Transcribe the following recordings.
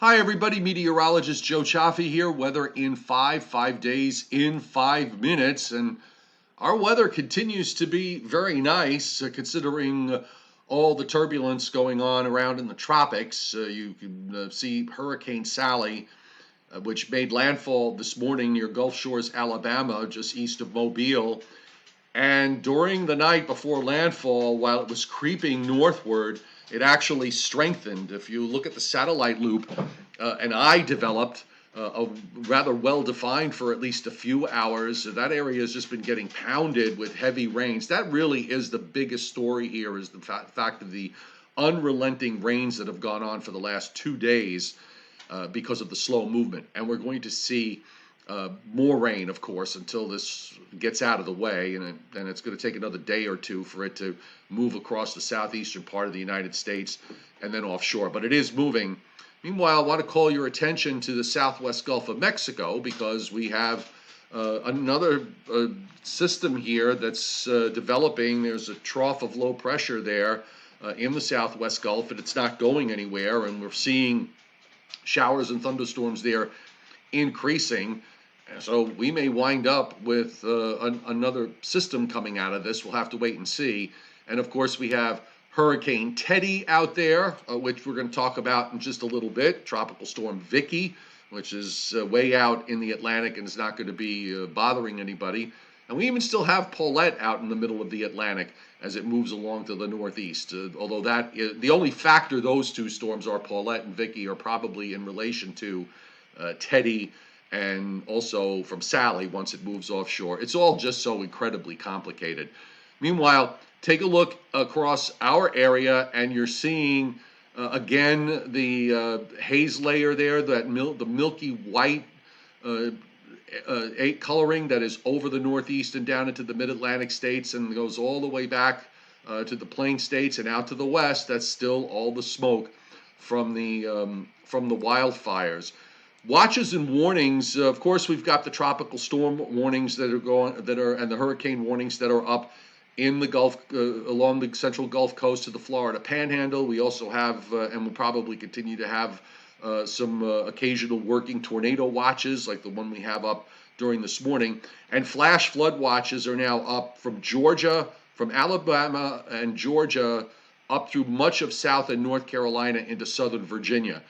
Hi, everybody. Meteorologist Joe Cioffi here. Weather in 5 days in 5 minutes. And our weather continues to be very nice considering all the turbulence going on around in the tropics. You can see Hurricane Sally, which made landfall this morning near Gulf Shores, Alabama, just east of Mobile. And during the night before landfall, while it was creeping northward, it actually strengthened. If you look at the satellite loop, an eye developed, rather well defined for at least a few hours. That area has just been getting pounded with heavy rains. That really is the biggest story here, is the fact of the unrelenting rains that have gone on for the last 2 days because of the slow movement. And we're going to see more rain, of course, until this gets out of the way, and then it's going to take another day or two for it to move across the southeastern part of the United States and then offshore. But it is moving. Meanwhile, I want to call your attention to the southwest Gulf of Mexico, because we have another system here that's developing. There's a trough of low pressure there in the southwest Gulf, and it's not going anywhere, and we're seeing showers and thunderstorms there increasing. So we may wind up with another system coming out of this. We'll have to wait and see. And of course, we have Hurricane Teddy out there, which we're going to talk about in just a little bit. Tropical Storm Vicki, which is way out in the Atlantic and is not going to be bothering anybody. And we even still have Paulette out in the middle of the Atlantic as it moves along to the northeast. Although that is, the only factor those two storms are, Paulette and Vicki, are probably in relation to Teddy, and also from Sally once it moves offshore. It's all just so incredibly complicated. Meanwhile, take a look across our area, and you're seeing again the haze layer there, the milky white coloring that is over the Northeast and down into the Mid-Atlantic states and goes all the way back to the Plain states and out to the west. That's still all the smoke from the wildfires. Watches and warnings. Of course, we've got the tropical storm warnings and the hurricane warnings that are up in the Gulf, along the central Gulf Coast to the Florida Panhandle. We also have, and will probably continue to have, some occasional working tornado watches, like the one we have up during this morning. And flash flood watches are now up from Georgia, from Alabama and Georgia, up through much of South and North Carolina into southern Virginia.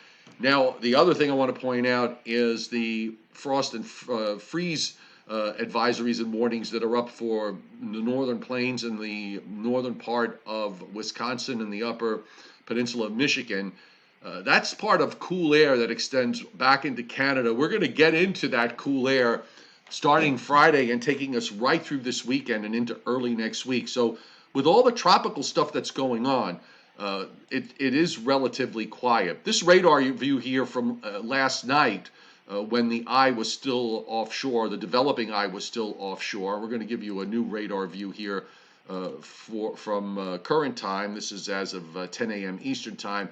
Now, the other thing I want to point out is the frost and freeze advisories and warnings that are up for the northern plains and the northern part of Wisconsin and the upper peninsula of Michigan. That's part of cool air that extends back into Canada. We're going to get into that cool air starting Friday and taking us right through this weekend and into early next week. So with all the tropical stuff that's going on, it is relatively quiet. This radar view here from last night, when the eye was still offshore, the developing eye was still offshore. We're going to give you a new radar view here from current time. This is as of 10 a.m. Eastern time.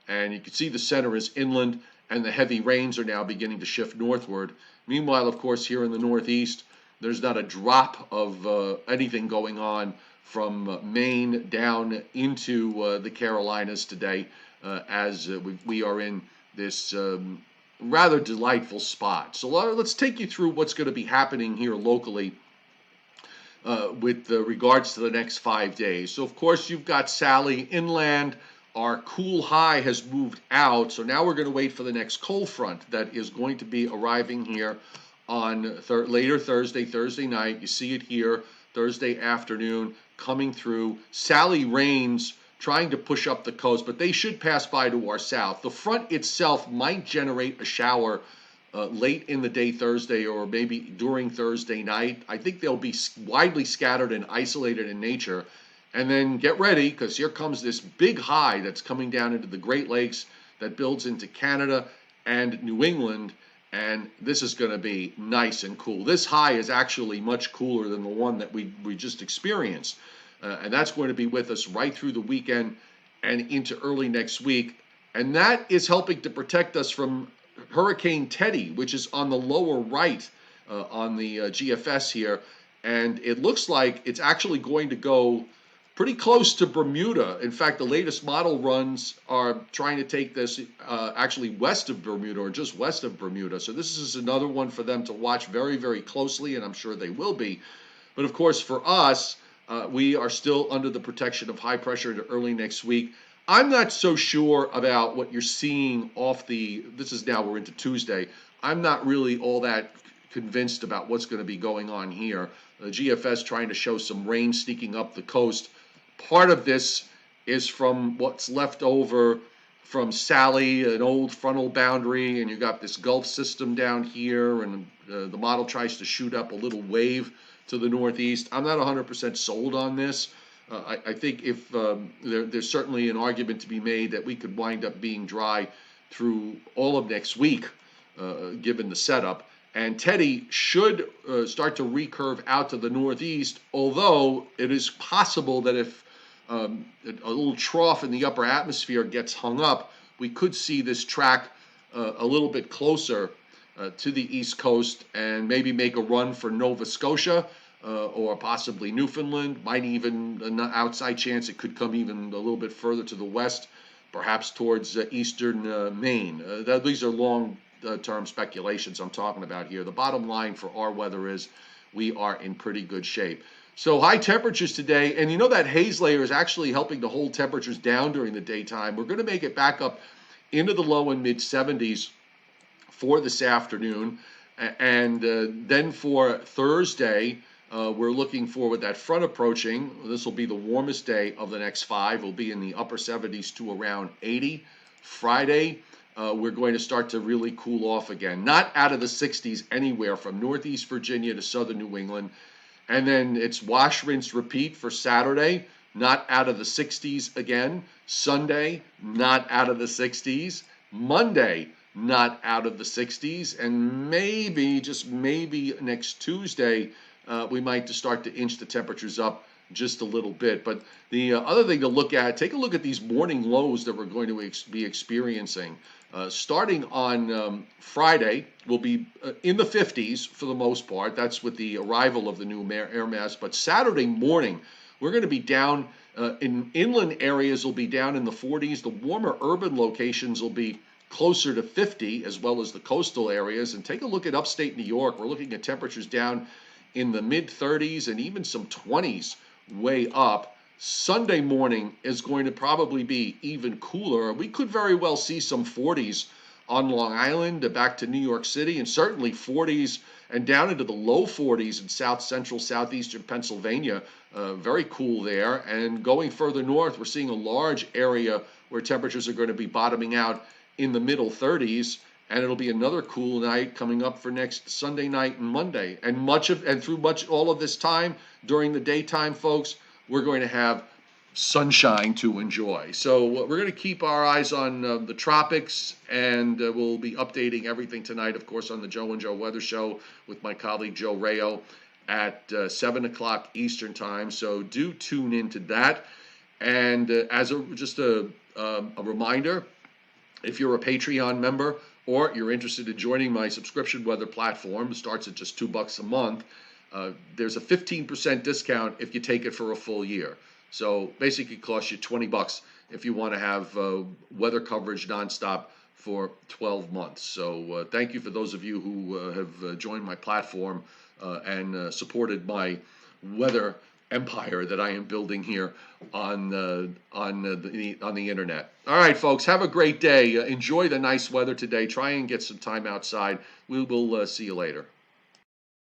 And you can see the center is inland, and the heavy rains are now beginning to shift northward. Meanwhile, of course, here in the Northeast, there's not a drop of anything going on from Maine down into the Carolinas today, as we are in this rather delightful spot. So let's take you through what's going to be happening here locally with regards to the next 5 days. So, of course, you've got Sally inland. Our cool high has moved out, so now we're going to wait for the next cold front that is going to be arriving here on later Thursday night. You see it here, Thursday afternoon, coming through. Sally rains trying to push up the coast, but they should pass by to our south. The front itself might generate a shower late in the day Thursday, or maybe during Thursday night. I think they'll be widely scattered and isolated in nature. And then get ready, because here comes this big high that's coming down into the Great Lakes that builds into Canada and New England, and this is going to be nice and cool. This high is actually much cooler than the one that we just experienced, and that's going to be with us right through the weekend and into early next week, and that is helping to protect us from Hurricane Teddy, which is on the lower right on the GFS here, and it looks like it's actually going to go pretty close to Bermuda. In fact, the latest model runs are trying to take this actually west of Bermuda or just west of Bermuda. So this is another one for them to watch very, very closely, and I'm sure they will be. But of course, for us, we are still under the protection of high pressure into early next week. I'm not so sure about what you're seeing off this is now we're into Tuesday. I'm not really all that convinced about what's going to be going on here. The GFS trying to show some rain sneaking up the coast. Part of this is from what's left over from Sally, an old frontal boundary, and you got this Gulf system down here, and the model tries to shoot up a little wave to the northeast. I'm not 100% sold on this. I think if there's certainly an argument to be made that we could wind up being dry through all of next week, given the setup. And Teddy should start to recurve out to the northeast, although it is possible that if a little trough in the upper atmosphere gets hung up, we could see this track a little bit closer to the east coast and maybe make a run for Nova Scotia or possibly Newfoundland. Might even, an outside chance, it could come even a little bit further to the west, perhaps towards eastern Maine. These are long-term speculations I'm talking about here. The bottom line for our weather is we are in pretty good shape. So high temperatures today, and you know that haze layer is actually helping to hold temperatures down during the daytime. We're going to make it back up into the low and mid 70s for this afternoon. And then for Thursday, we're looking for, with that front approaching, this will be the warmest day of the next 5. We'll be in the upper 70s to around 80. Friday, we're going to start to really cool off again. Not out of the 60s anywhere from northeast Virginia to southern New England. And then it's wash, rinse, repeat for Saturday, not out of the 60s again. Sunday, not out of the 60s. Monday, not out of the 60s. And maybe, just maybe next Tuesday, we might just start to inch the temperatures up just a little bit. But the other thing to look at, take a look at these morning lows that we're going to be experiencing. Starting on Friday, we'll be in the 50s for the most part. That's with the arrival of the new air mass. But Saturday morning, we're going to be down in inland areas, will be down in the 40s. The warmer urban locations will be closer to 50, as well as the coastal areas. And take a look at upstate New York. We're looking at temperatures down in the mid 30s and even some 20s way up. Sunday morning is going to probably be even cooler. We could very well see some 40s on Long Island, back to New York City, and certainly 40s and down into the low 40s in south central, southeastern Pennsylvania. Very cool there. And going further north, we're seeing a large area where temperatures are going to be bottoming out in the middle 30s. And it'll be another cool night coming up for next Sunday night and Monday. And through all of this time during the daytime, folks, we're going to have sunshine to enjoy. So we're going to keep our eyes on the tropics, and we'll be updating everything tonight, of course, on the Joe and Joe Weather Show with my colleague Joe Rayo at 7 o'clock Eastern Time. So do tune into that. And as just a reminder, if you're a Patreon member or you're interested in joining my subscription weather platform, it starts at just $2 a month. There's a 15% discount if you take it for a full year. So basically it costs you $20 if you want to have weather coverage nonstop for 12 months. So thank you for those of you who have joined my platform and supported my weather empire that I am building here on the internet. All right, folks, have a great day. Enjoy the nice weather today. Try and get some time outside. We will see you later.